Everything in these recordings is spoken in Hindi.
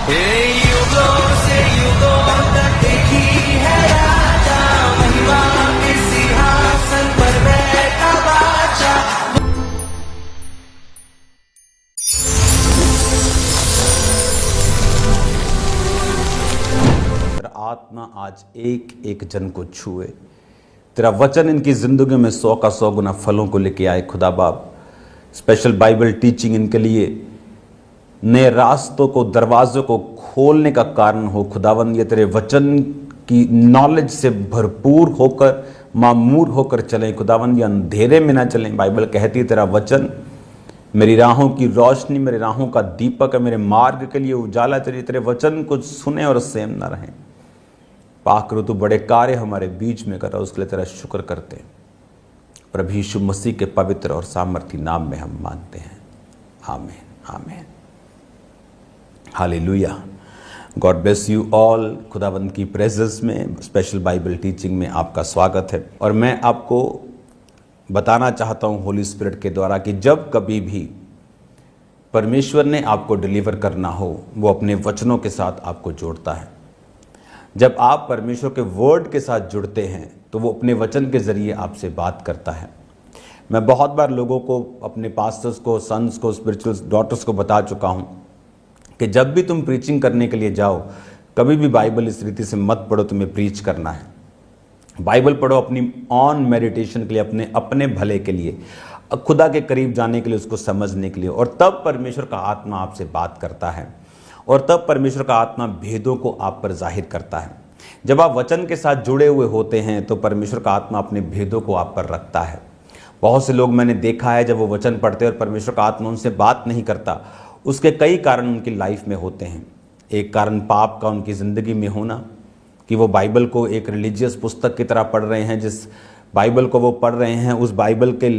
युगों से युगों तक एक ही है राजा, महिमा के सिंहासन पर बैठा बादशाह। तेरा आत्मा आज एक एक जन को छुए, तेरा वचन इनकी जिंदगी में 100 का 100 गुना फलों को लेके आए। खुदा बाप, स्पेशल बाइबल टीचिंग इनके लिए नए रास्तों को, दरवाजों को खोलने का कारण हो। खुदावंद, ये तेरे वचन की नॉलेज से भरपूर होकर, मामूर होकर चलें। खुदावंद, ये अंधेरे में ना चलें। बाइबल कहती है तेरा वचन मेरी राहों की रोशनी, मेरे राहों का दीपक है, मेरे मार्ग के लिए उजाला। तेरे वचन को सुने और सेम ना रहें। पाक ऋतु बड़े कार्य हमारे बीच में कर रहा, उसके लिए तेरा शुक्र करते हैं। प्रभु यीशु मसीह के पवित्र और सामर्थी नाम में हम मानते हैं। आमीन, आमीन, hallelujah. God bless you all. खुदावंद की प्रेजेंस में स्पेशल बाइबल टीचिंग में आपका स्वागत है। और मैं आपको बताना चाहता हूँ होली स्पिरिट के द्वारा कि जब कभी भी परमेश्वर ने आपको डिलीवर करना हो, वो अपने वचनों के साथ आपको जोड़ता है। जब आप परमेश्वर के वर्ड के साथ जुड़ते हैं तो वो अपने वचन के ज़रिए आपसे बात करता है। मैं बहुत बार लोगों को, अपने पास्टर्स को, सन्स को, स्पिरिचुअल डॉटर्स को बता चुका हूँ कि जब भी तुम प्रीचिंग करने के लिए जाओ, कभी भी बाइबल इस रीति से मत पढ़ो तुम्हें प्रीच करना है। बाइबल पढ़ो अपनी ऑन मेडिटेशन के लिए, अपने भले के लिए, खुदा के करीब जाने के लिए, उसको समझने के लिए। और तब परमेश्वर का आत्मा आपसे बात करता है, और तब परमेश्वर का आत्मा भेदों को आप पर जाहिर करता है। जब आप वचन के साथ जुड़े हुए होते हैं तो परमेश्वर का आत्मा अपने भेदों को आप पर रखता है। बहुत से लोग मैंने देखा है, जब वो वचन पढ़ते हैं और परमेश्वर का आत्मा उनसे बात नहीं करता, उसके कई कारण उनकी लाइफ में होते हैं। एक कारण पाप का उनकी ज़िंदगी में होना, कि वो बाइबल को एक रिलीजियस पुस्तक की तरह पढ़ रहे हैं। जिस बाइबल को वो पढ़ रहे हैं, उस बाइबल के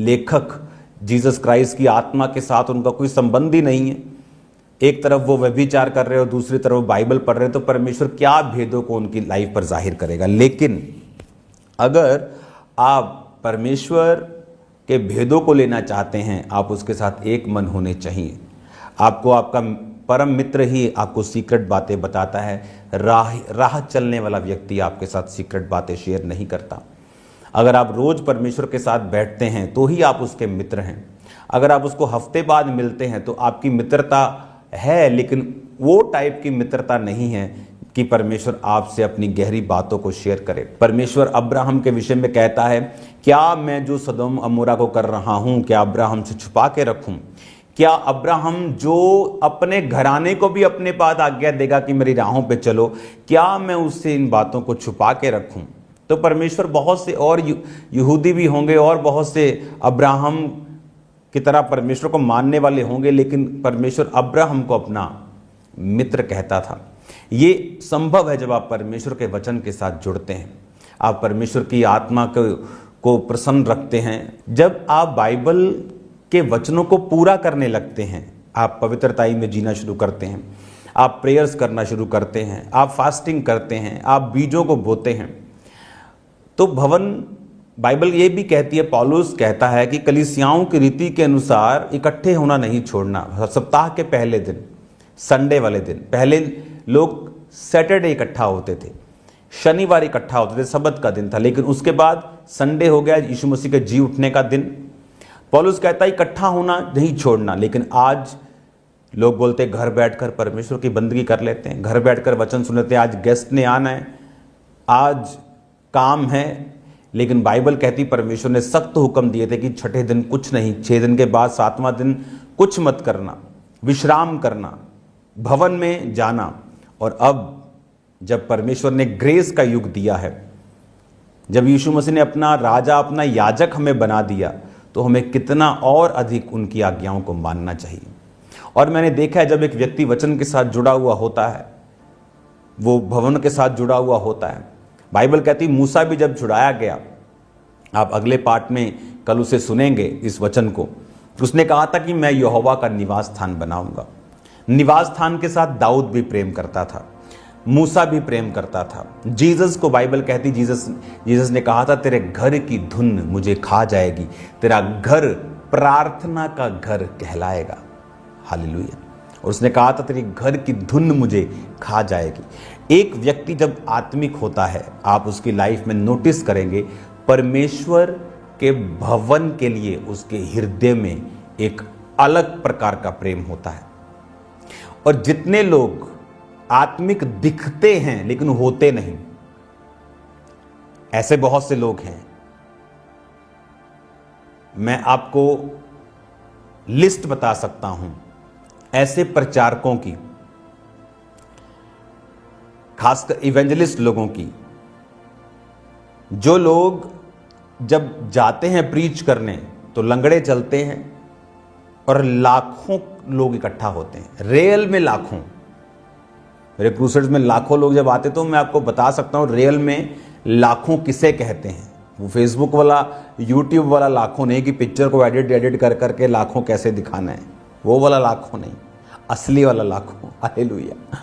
लेखक जीसस क्राइस्ट की आत्मा के साथ उनका कोई संबंध ही नहीं है। एक तरफ वो व्यभिचार कर रहे हो, दूसरी तरफ वो बाइबल पढ़ रहे हैं, तो परमेश्वर क्या भेदों को उनकी लाइफ पर जाहिर करेगा। लेकिन अगर आप परमेश्वर के भेदों को लेना चाहते हैं, आप उसके साथ एक मन होने चाहिए। आपको आपका परम मित्र ही आपको सीक्रेट बातें बताता है। राह चलने वाला व्यक्ति आपके साथ सीक्रेट बातें शेयर नहीं करता। अगर आप रोज़ परमेश्वर के साथ बैठते हैं तो ही आप उसके मित्र हैं। अगर आप उसको हफ्ते बाद मिलते हैं तो आपकी मित्रता है, लेकिन वो टाइप की मित्रता नहीं है कि परमेश्वर आपसे अपनी गहरी बातों को शेयर करे। परमेश्वर अब्राहम के विषय में कहता है, क्या मैं जो सदोम अमोरा को कर रहा हूँ, क्या अब्राहम से छुपा के रखूँ? क्या अब्राहम जो अपने घराने को भी अपने पास आज्ञा देगा कि मेरी राहों पे चलो, क्या मैं उससे इन बातों को छुपा के रखूं? तो परमेश्वर, बहुत से और यहूदी भी होंगे और बहुत से अब्राहम की तरह परमेश्वर को मानने वाले होंगे, लेकिन परमेश्वर अब्राहम को अपना मित्र कहता था। ये संभव है जब आप परमेश्वर के वचन के साथ जुड़ते हैं, आप परमेश्वर की आत्मा को प्रसन्न रखते हैं। जब आप बाइबल के वचनों को पूरा करने लगते हैं, आप पवित्रताई में जीना शुरू करते हैं, आप प्रेयर्स करना शुरू करते हैं, आप फास्टिंग करते हैं, आप बीजों को बोते हैं, तो बाइबल ये भी कहती है, पौलुस कहता है कि कलीसियाओं की रीति के अनुसार इकट्ठे होना नहीं छोड़ना। सप्ताह के पहले दिन, संडे वाले दिन, पहले लोग सैटरडे इकट्ठा होते थे, शनिवार इकट्ठा होते थे, सबत का दिन था, लेकिन उसके बाद संडे हो गया, यीशु मसीह के जी उठने का दिन। पौलुस कहता है इकट्ठा होना नहीं छोड़ना। लेकिन आज लोग बोलते हैं घर बैठकर परमेश्वर की बंदगी कर लेते हैं, घर बैठकर वचन सुन लेते हैं, आज गेस्ट ने आना है, आज काम है। लेकिन बाइबल कहती, परमेश्वर ने सख्त हुक्म दिए थे कि छठे दिन कुछ नहीं, 6 दिन के बाद 7वां दिन कुछ मत करना, विश्राम करना, भवन में जाना। और अब जब परमेश्वर ने ग्रेस का युग दिया है, जब यीशु मसीह ने अपना राजा, अपना याजक हमें बना दिया, तो हमें कितना और अधिक उनकी आज्ञाओं को मानना चाहिए। और मैंने देखा है, जब एक व्यक्ति वचन के साथ जुड़ा हुआ होता है, वो भवन के साथ जुड़ा हुआ होता है। बाइबल कहती, मूसा भी जब छुड़ाया गया, आप अगले पार्ट में कल उसे सुनेंगे इस वचन को, उसने कहा था कि मैं यहोवा का निवास स्थान बनाऊंगा। निवास स्थान के साथ दाऊद भी प्रेम करता था, मूसा भी प्रेम करता था। जीसस को बाइबल कहती, जीसस ने कहा था, तेरे घर की धुन मुझे खा जाएगी, तेरा घर प्रार्थना का घर कहलाएगा। हालेलुया। और उसने कहा था तेरी घर की धुन मुझे खा जाएगी। एक व्यक्ति जब आत्मिक होता है, आप उसकी लाइफ में नोटिस करेंगे परमेश्वर के भवन के लिए उसके हृदय में एक अलग प्रकार का प्रेम होता है। और जितने लोग आत्मिक दिखते हैं लेकिन होते नहीं, ऐसे बहुत से लोग हैं। मैं आपको लिस्ट बता सकता हूं ऐसे प्रचारकों की, खासकर इवेंजलिस्ट लोगों की, जो लोग जब जाते हैं प्रीच करने तो लंगड़े चलते हैं और लाखों लोग इकट्ठा होते हैं, रियल में लाखों। मेरे क्रूसेड्स में लाखों लोग जब आते तो मैं आपको बता सकता हूं रियल में लाखों किसे कहते हैं। वो फेसबुक वाला, यूट्यूब वाला लाखों नहीं कि पिक्चर को एडिट कर करके लाखों कैसे दिखाना है, वो वाला लाखों नहीं, असली वाला लाखों। हालेलुया।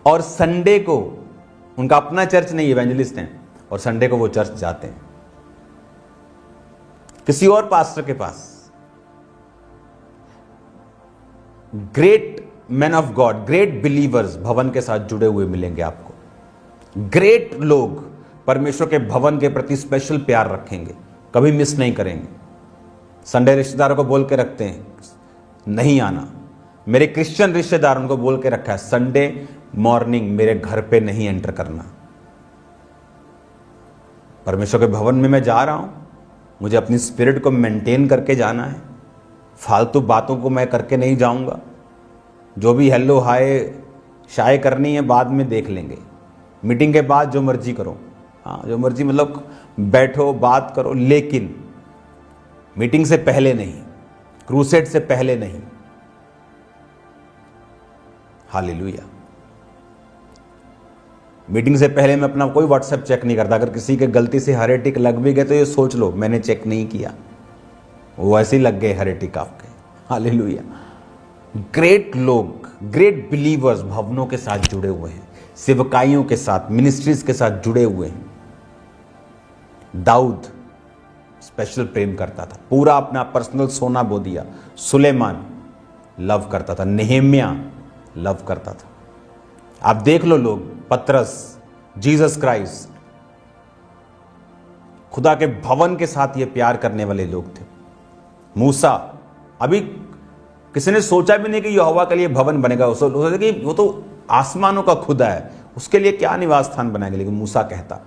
और संडे को उनका अपना चर्च नहीं, इवेंजलिस्ट हैं, और संडे को वो चर्च जाते हैं किसी और पास्टर के पास। Great man of God, great believers भवन के साथ जुड़े हुए मिलेंगे आपको। ग्रेट लोग परमेश्वर के भवन के प्रति स्पेशल प्यार रखेंगे, कभी मिस नहीं करेंगे। संडे रिश्तेदारों को बोल के रखते हैं नहीं आना। मेरे क्रिश्चियन रिश्तेदार उनको बोल के रखा है संडे मॉर्निंग मेरे घर पे नहीं एंटर करना। परमेश्वर के भवन में मैं जा रहा हूं, मुझे अपनी स्पिरिट को मेंटेन करके जाना है, फालतू बातों को मैं करके नहीं जाऊंगा। जो भी हेलो हाय शाय करनी है बाद में देख लेंगे, मीटिंग के बाद जो मर्जी करो, हाँ जो मर्जी, मतलब बैठो बात करो, लेकिन मीटिंग से पहले नहीं, क्रूसेड से पहले नहीं। हालेलुया। मीटिंग से पहले मैं अपना कोई व्हाट्सएप चेक नहीं करता। अगर किसी के गलती से हेरेटिक लग भी गए तो ये सोच लो मैंने चेक नहीं किया, वो ऐसे ही लग गए हेरेटिक आपके। हालेलुया। ग्रेट लोग, ग्रेट बिलीवर्स भवनों के साथ जुड़े हुए हैं, सेवकाइयों के साथ, मिनिस्ट्रीज के साथ जुड़े हुए हैं। दाऊद स्पेशल प्रेम करता था, पूरा अपना पर्सनल सोना बो दिया। सुलेमान लव करता था, नेहेम्या लव करता था। आप देख लो लोग, पतरस, जीसस क्राइस्ट, खुदा के भवन के साथ ये प्यार करने वाले लोग थे। मूसा, अभी किसी ने सोचा भी नहीं कि यहोवा के लिए भवन बनेगा। सोचा कि वो तो आसमानों का खुदा है, उसके लिए क्या निवास स्थान बनाएंगे, लेकिन मूसा कहता।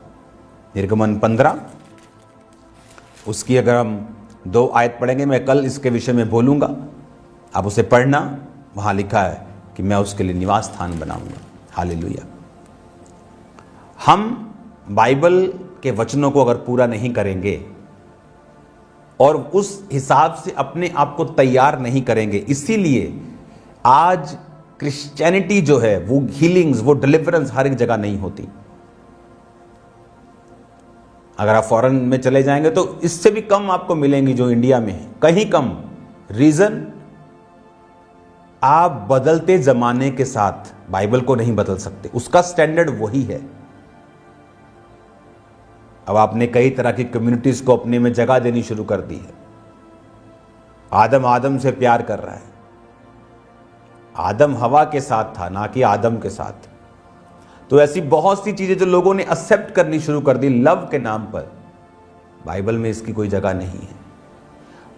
निर्गमन 15 उसकी अगर हम 2 आयत पढ़ेंगे, मैं कल इसके विषय में बोलूंगा, आप उसे पढ़ना। वहां लिखा है कि मैं उसके लिए निवास स्थान बनाऊंगा। हालेलुया। हम बाइबल के वचनों को अगर पूरा नहीं करेंगे और उस हिसाब से अपने आप को तैयार नहीं करेंगे, इसीलिए आज क्रिश्चियनिटी जो है वो हीलिंग्स, वो डिलीवरेंस हर एक जगह नहीं होती। अगर आप फॉरेन में चले जाएंगे तो इससे भी कम आपको मिलेंगी जो इंडिया में है, कहीं कम। रीजन, आप बदलते जमाने के साथ बाइबल को नहीं बदल सकते, उसका स्टैंडर्ड वही है। अब आपने कई तरह की कम्युनिटीज को अपने में जगह देनी शुरू कर दी है। आदम आदम से प्यार कर रहा है, आदम हवा के साथ था ना कि आदम के साथ। तो ऐसी बहुत सी चीजें जो लोगों ने एक्सेप्ट करनी शुरू कर दी लव के नाम पर, बाइबल में इसकी कोई जगह नहीं है।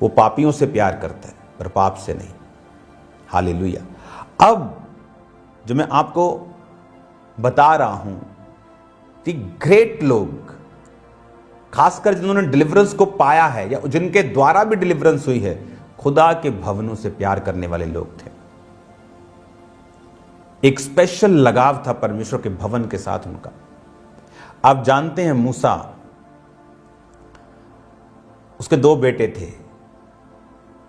वो पापियों से प्यार करता है पर पाप से नहीं। हालेलुया। अब जो मैं आपको बता रहा हूं कि ग्रेट लोग, खासकर जिन्होंने डिलीवरेंस को पाया है या जिनके द्वारा भी डिलीवरेंस हुई है, खुदा के भवनों से प्यार करने वाले लोग थे। एक स्पेशल लगाव था परमेश्वर के भवन के साथ उनका। आप जानते हैं मूसा, उसके 2 बेटे थे,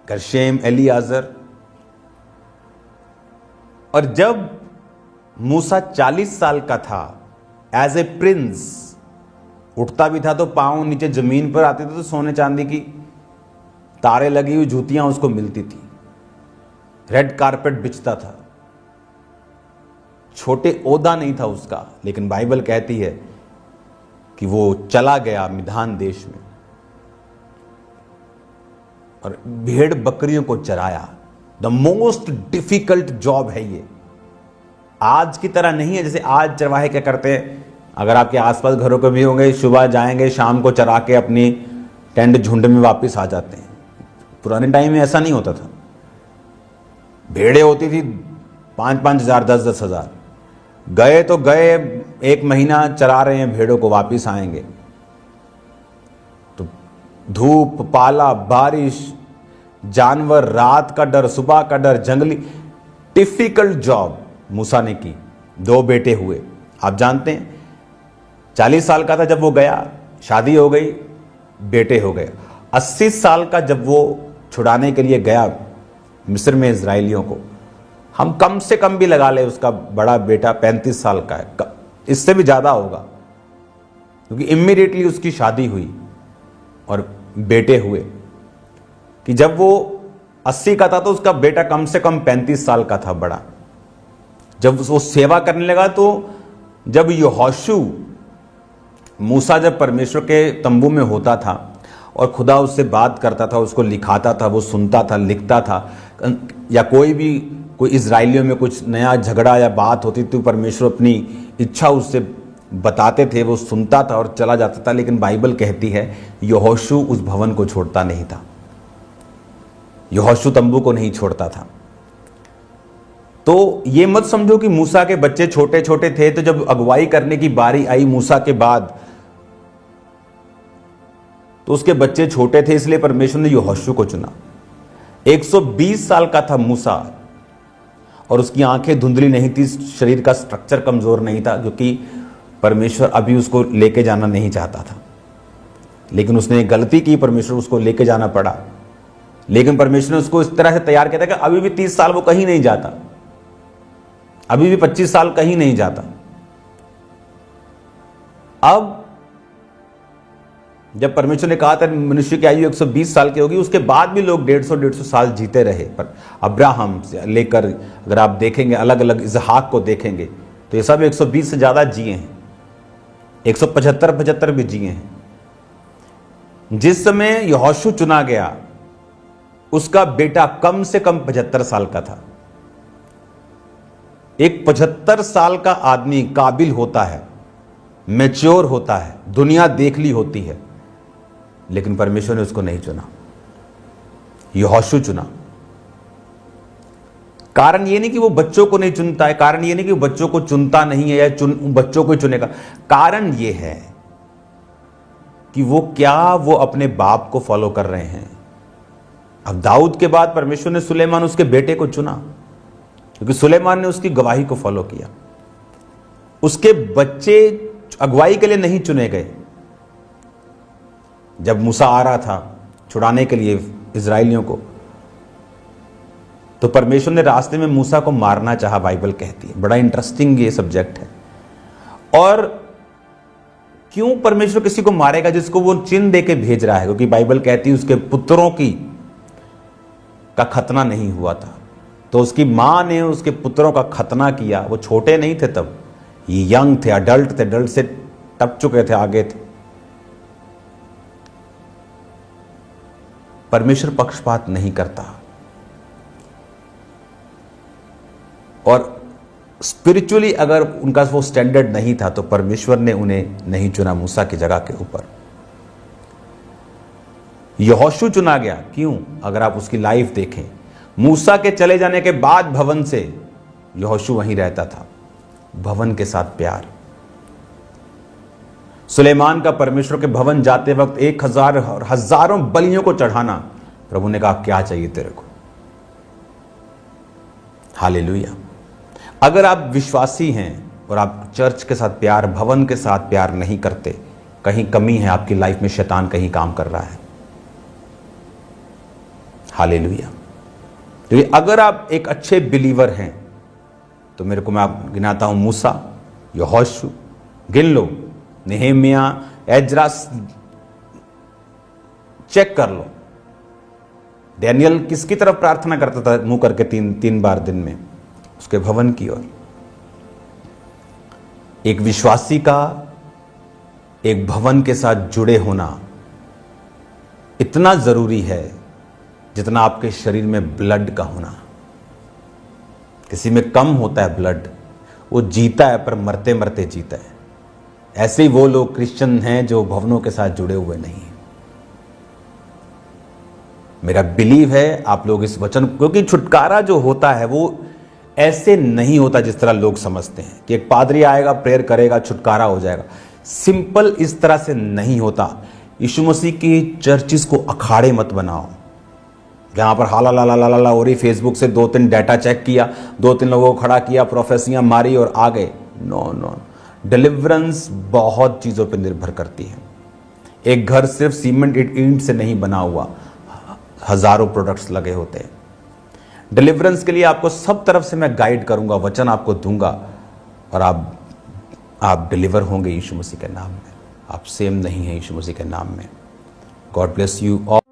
गर्शेम, एलियाजर। और जब मूसा 40 साल का था, एज ए प्रिंस उठता भी था तो पांव नीचे जमीन पर आते थे तो सोने चांदी की तारे लगी हुई जूतियां उसको मिलती थी, रेड कारपेट बिछता था। छोटे ओहदा नहीं था उसका, लेकिन बाइबल कहती है कि वो चला गया मिधान देश में और भेड़ बकरियों को चराया। द मोस्ट डिफिकल्ट जॉब है ये। आज की तरह नहीं है जैसे आज चरवाहे क्या करते हैं, अगर आपके आसपास घरों के भी होंगे, सुबह जाएंगे, शाम को चरा के अपनी टेंट झुंड में वापस आ जाते हैं। पुराने टाइम में ऐसा नहीं होता था। भेड़े होती थी 5-5 हज़ार, 10-10 हज़ार, गए तो गए, 1 महीना चरा रहे हैं भेड़ों को, वापस आएंगे तो धूप, पाला, बारिश, जानवर, रात का डर, सुबह का डर, जंगली, डिफिकल्ट जॉब मूसा ने की। 2 बेटे हुए। आप जानते हैं 40 साल का था जब वो गया, शादी हो गई, बेटे हो गए। 80 साल का जब वो छुड़ाने के लिए गया मिस्र में इजराइलियों को, हम कम से कम भी लगा ले उसका बड़ा बेटा 35 साल का है, इससे भी ज़्यादा होगा, क्योंकि इमीडिएटली उसकी शादी हुई और बेटे हुए। कि जब वो 80 का था तो उसका बेटा कम से कम 35 साल का था बड़ा। जब वो सेवा करने लगा तो जब यहोशू, मूसा जब परमेश्वर के तंबू में होता था और खुदा उससे बात करता था, उसको लिखाता था, वो सुनता था, लिखता था, या कोई इजराइलियों में कुछ नया झगड़ा या बात होती तो परमेश्वर अपनी इच्छा उससे बताते थे, वो सुनता था और चला जाता था। लेकिन बाइबल कहती है यहोशू उस भवन को छोड़ता नहीं था, यहोशू तंबू को नहीं छोड़ता था। तो ये मत समझो कि मूसा के बच्चे छोटे छोटे थे तो जब अगुवाई करने की बारी आई मूसा के बाद तो उसके बच्चे छोटे थे, इसलिए परमेश्वर ने यहोशू को चुना। 120 साल का था मूसा और उसकी आंखें धुंधली नहीं थी, शरीर का स्ट्रक्चर कमजोर नहीं था, क्योंकि परमेश्वर अभी उसको लेके जाना नहीं चाहता था। लेकिन उसने एक गलती की, परमेश्वर उसको लेके जाना पड़ा। लेकिन परमेश्वर ने उसको इस तरह से तैयार किया था कि अभी भी 30 साल वो कहीं नहीं जाता, अभी भी 25 साल कहीं नहीं जाता। अब जब परमेश्वर ने कहा था मनुष्य की आयु 120 साल की होगी, उसके बाद भी लोग 150 साल जीते रहे। पर अब्राहम से लेकर अगर आप देखेंगे अलग अलग, इसहाक को देखेंगे तो ये सब 120 से ज्यादा जिए हैं, 175 भी जिए हैं। जिस समय यहोशू चुना गया उसका बेटा कम से कम 75 साल का था। एक 75 साल का आदमी काबिल होता है, मैच्योर होता है, दुनिया देख ली होती है, लेकिन परमेश्वर ने उसको नहीं चुना, यहोशू चुना। कारण ये नहीं कि वो बच्चों को नहीं चुनता है, कारण ये नहीं कि वो बच्चों को चुनता नहीं है या बच्चों को चुनेगा। कारण ये है कि वो अपने बाप को फॉलो कर रहे हैं। अब दाऊद के बाद परमेश्वर ने सुलेमान उसके बेटे को चुना, क्योंकि सुलेमान ने उसकी गवाही को फॉलो किया। उसके बच्चे अगुवाई के लिए नहीं चुने गए। जब मूसा आ रहा था छुड़ाने के लिए इजराइलियों को, तो परमेश्वर ने रास्ते में मूसा को मारना चाहा, बाइबल कहती है। बड़ा इंटरेस्टिंग ये सब्जेक्ट है। और क्यों परमेश्वर किसी को मारेगा जिसको वो चिन्ह दे के भेज रहा है? क्योंकि बाइबल कहती है उसके पुत्रों का खतना नहीं हुआ था, तो उसकी मां ने उसके पुत्रों का खतना किया। वो छोटे नहीं थे तब, ये यंग थे, अडल्ट थे, अडल्ट से टप चुके थे, आगे थे। परमेश्वर पक्षपात नहीं करता, और स्पिरिचुअली अगर उनका वो स्टैंडर्ड नहीं था तो परमेश्वर ने उन्हें नहीं चुना मूसा की जगह के ऊपर। यहोशू चुना गया। क्यों? अगर आप उसकी लाइफ देखें, मूसा के चले जाने के बाद भवन से यहोशू वहीं रहता था, भवन के साथ प्यार। सुलेमान का परमेश्वर के भवन जाते वक्त 1000 और हजारों बलियों को चढ़ाना, प्रभु ने कहा क्या चाहिए तेरे को? हालेलुया। अगर आप विश्वासी हैं और आप चर्च के साथ प्यार, भवन के साथ प्यार नहीं करते, कहीं कमी है आपकी लाइफ में, शैतान कहीं काम कर रहा है। हालेलुया। तो अगर आप एक अच्छे बिलीवर हैं तो मेरे को, मैं गिनाता हूं, मूसा, यहोशू, गिन लो, नेहेमिया, एजरा, चेक कर लो। डैनियल किसकी तरफ प्रार्थना करता था मुंह करके? 3 बार दिन में, उसके भवन की ओर। एक विश्वासी का एक भवन के साथ जुड़े होना इतना जरूरी है जितना आपके शरीर में ब्लड का होना। किसी में कम होता है ब्लड, वो जीता है पर मरते मरते जीता है। ऐसे ही वो लोग क्रिश्चियन हैं जो भवनों के साथ जुड़े हुए नहीं हैं। मेरा बिलीव है आप लोग इस वचन, क्योंकि छुटकारा जो होता है वो ऐसे नहीं होता जिस तरह लोग समझते हैं कि एक पादरी आएगा, प्रेयर करेगा, छुटकारा हो जाएगा। सिंपल इस तरह से नहीं होता। यीशु मसीह की चर्चिस को अखाड़े मत बनाओ, यहाँ पर हाला ला ला ला ला हो रही, फेसबुक से 2-3 डाटा चेक किया, 2-3 लोगों को खड़ा किया, प्रोफेसियां मारी और आ गए। नो नो, डिलीवरेंस बहुत चीज़ों पर निर्भर करती है। एक घर सिर्फ सीमेंट ईंट से नहीं बना हुआ, हजारों प्रोडक्ट्स लगे होते हैं। डिलीवरेंस के लिए आपको सब तरफ से मैं गाइड करूंगा, वचन आपको दूंगा और आप डिलीवर होंगे यीशु मसीह के नाम में। आप सेम नहीं है यीशु मसीह के नाम में। God bless you all.